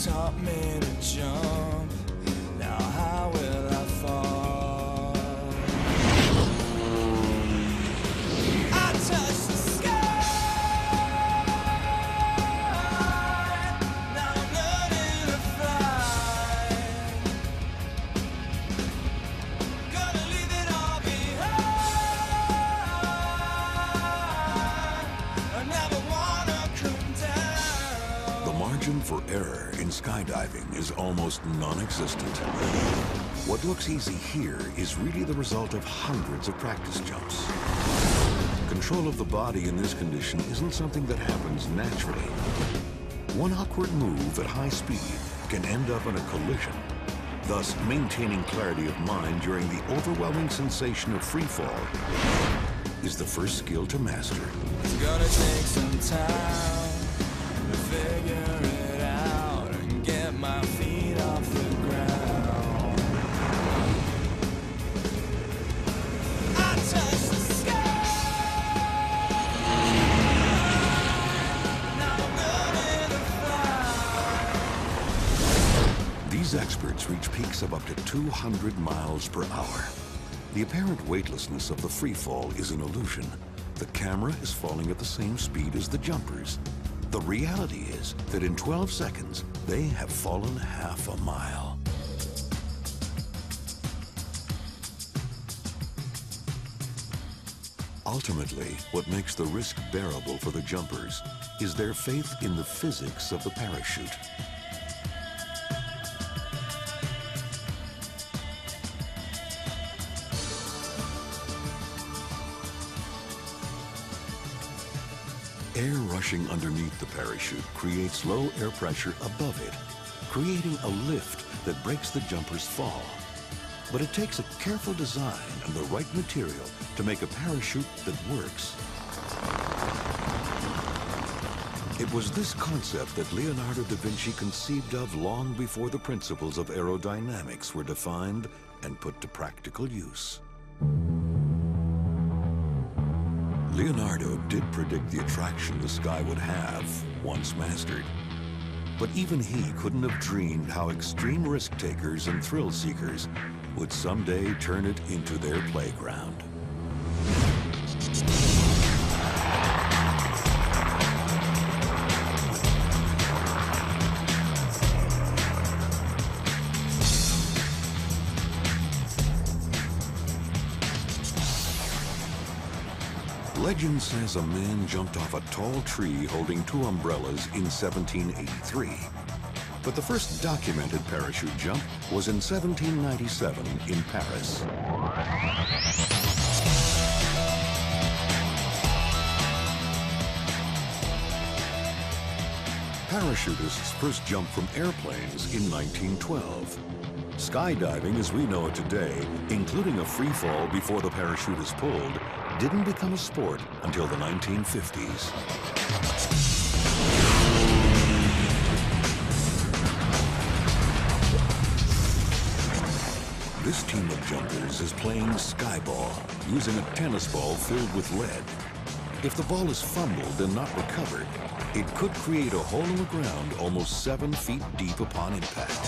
Taught me to jump. Now how will I fall? I touch the sky. Now I'm learning to fly. Gonna leave it all behind. I never wanna come down. The margin for error in skydiving is almost non-existent. What looks easy here is really the result of hundreds of practice jumps. Control of the body in this condition isn't something that happens naturally. One awkward move at high speed can end up in a collision. Thus, maintaining clarity of mind during the overwhelming sensation of free fall is the first skill to master. It's gonna take some time to figure it out and get my feet off the ground. I touch the sky. Now I'm learning to fly. These experts reach peaks of up to 200 miles per hour. The apparent weightlessness of the free fall is an illusion. The camera is falling at the same speed as the jumpers. The reality is that in 12 seconds, they have fallen half a mile. Ultimately, what makes the risk bearable for the jumpers is their faith in the physics of the parachute. Air rushing underneath the parachute creates low air pressure above it, creating a lift that breaks the jumper's fall. But it takes a careful design and the right material to make a parachute that works. It was this concept that Leonardo da Vinci conceived of long before the principles of aerodynamics were defined and put to practical use. Leonardo did predict the attraction the sky would have once mastered. But even he couldn't have dreamed how extreme risk takers and thrill seekers would someday turn it into their playground. Legend says a man jumped off a tall tree holding two umbrellas in 1783. But the first documented parachute jump was in 1797 in Paris. Parachutists first jumped from airplanes in 1912. Skydiving as we know it today, including a free fall before the parachute is pulled, didn't become a sport until the 1950s. This team of jumpers is playing skyball, using a tennis ball filled with lead. If the ball is fumbled and not recovered, it could create a hole in the ground almost 7 feet deep upon impact.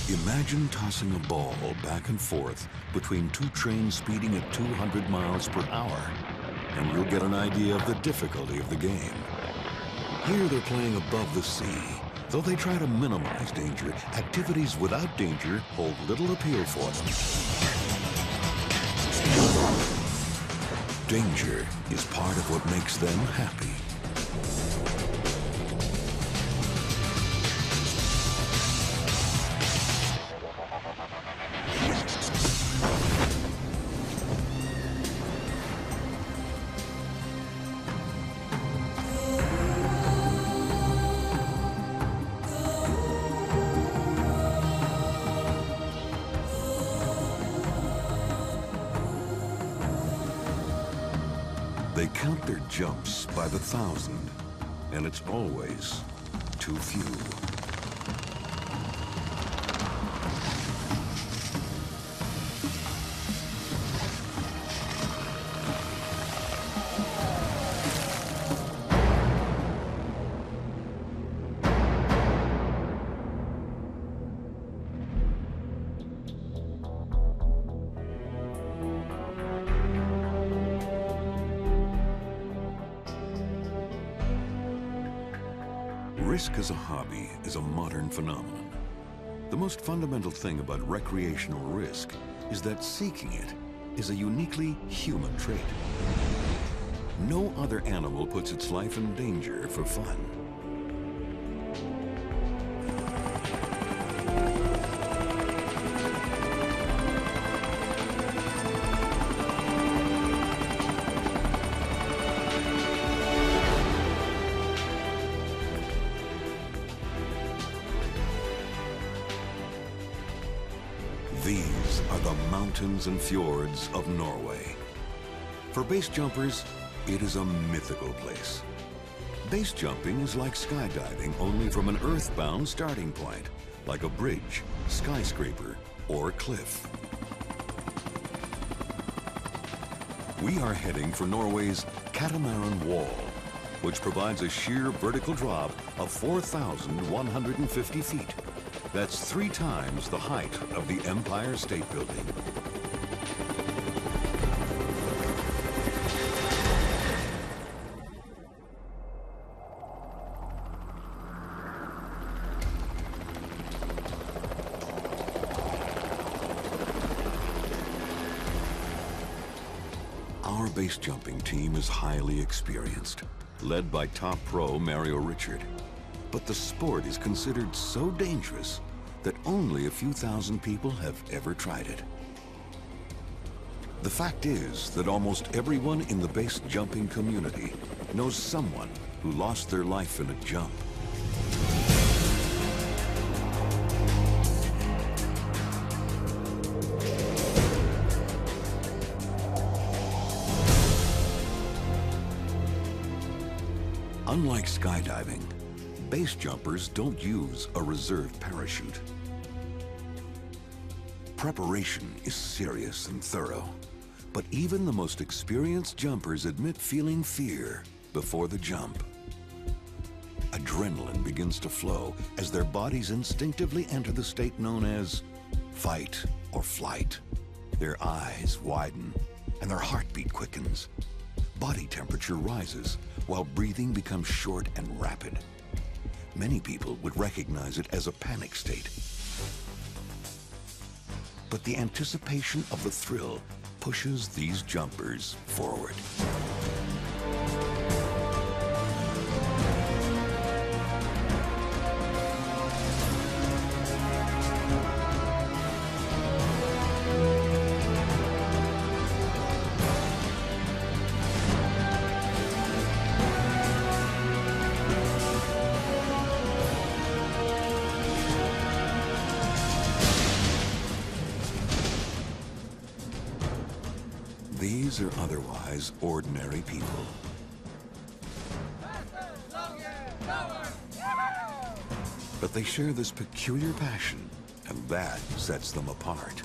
Imagine tossing a ball back and forth between two trains speeding at 200 miles per hour, and you'll get an idea of the difficulty of the game. Here they're playing above the sea. Though they try to minimize danger, activities without danger hold little appeal for them. Danger is part of what makes them happy. They count their jumps by the thousand, and it's always too few. Risk as a hobby is a modern phenomenon. The most fundamental thing about recreational risk is that seeking it is a uniquely human trait. No other animal puts its life in danger for fun. These are the mountains and fjords of Norway. For base jumpers, it is a mythical place. Base jumping is like skydiving, only from an earthbound starting point, like a bridge, skyscraper, or cliff. We are heading for Norway's Catamaran Wall, which provides a sheer vertical drop of 4,150 feet. That's 3 times the height of the Empire State Building. Our base jumping team is highly experienced, led by top pro Mario Richard. But the sport is considered so dangerous that only a few thousand people have ever tried it. The fact is that almost everyone in the base jumping community knows someone who lost their life in a jump. Unlike skydiving, base jumpers don't use a reserve parachute. Preparation is serious and thorough, but even the most experienced jumpers admit feeling fear before the jump. Adrenaline begins to flow as their bodies instinctively enter the state known as fight or flight. Their eyes widen and their heartbeat quickens. Body temperature rises while breathing becomes short and rapid. Many people would recognize it as a panic state. But the anticipation of the thrill pushes these jumpers forward. These are otherwise ordinary people. But they share this peculiar passion, and that sets them apart.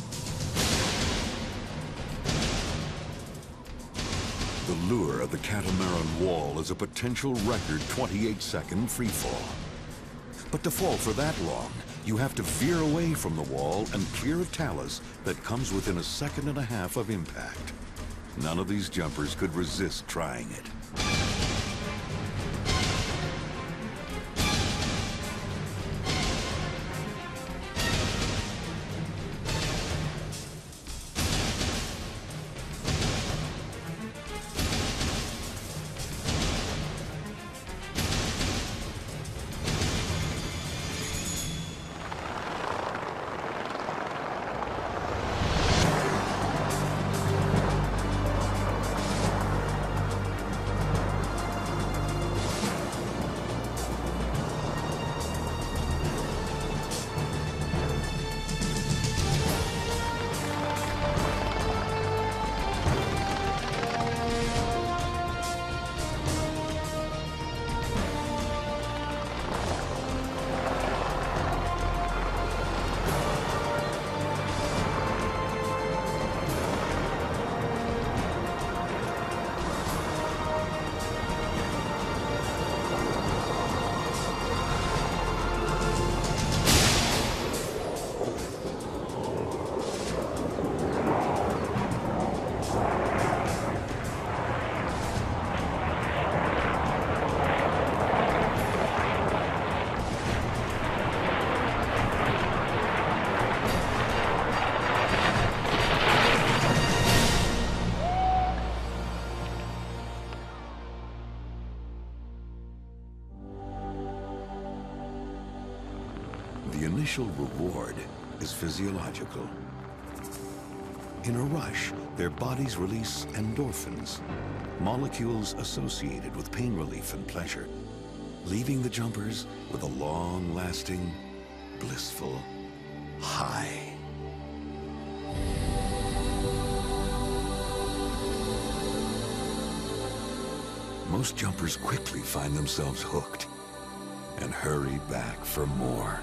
The lure of the Catamaran Wall is a potential record 28-second freefall. But to fall for that long, you have to veer away from the wall and clear a talus that comes within 1.5 seconds of impact. None of these jumpers could resist trying it. The initial reward is physiological. In a rush, their bodies release endorphins, molecules associated with pain relief and pleasure, leaving the jumpers with a long-lasting, blissful high. Most jumpers quickly find themselves hooked and hurry back for more.